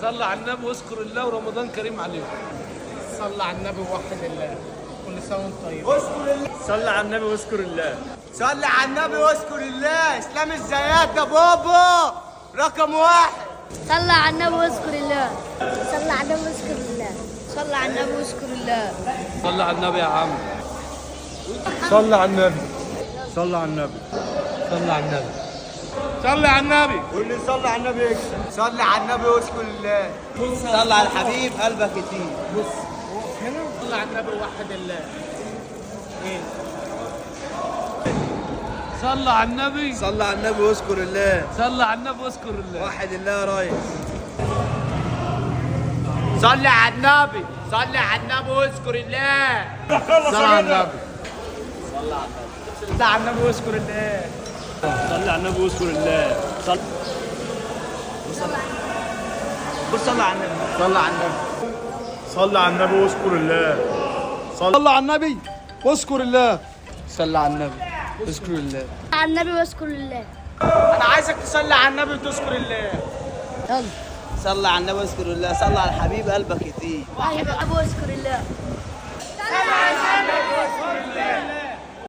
صلى على النبي واذكر الله ورمضان كريم عليكم. صلى على النبي ووحد الله. كل سنه وانت طيب. اذكر الله. صلى على النبي واذكر الله. صلي على النبي واذكر الله. اسلام الزيات ده بابا رقم واحد. صلى على النبي واذكر الله. صلى على النبي واذكر الله. صلى على النبي واذكر الله. صلى على النبي يا عم. صلى على النبي. صلى على النبي. صلى على النبي. صلى على النبي. واللي صلى على النبي يكسب. صلي على النبي واذكر الله. صلي على الحبيب قلبك يطيب. بص هنا صلى على النبي ووحد الله. صلى على النبي. صلي على النبي واذكر الله. صلى على النبي واذكر الله. واحد الله يا ريس. صلي على النبي. صلي على النبي واذكر الله. صلى على النبي. صلي على النبي واذكر الله. صلى على النبي واذكر الله. صلى. بص صلي على النبي. صلي على النبي. صلى على النبي واذكر الله. صلى على النبي واذكر الله. صلي على النبي واذكر الله. على النبي واذكر الله. انا عايزك تصلي على النبي وتذكر الله. يلا. صلي على النبي واذكر الله. صلي على الحبيب قلبك يطيب. على النبي واذكر الله.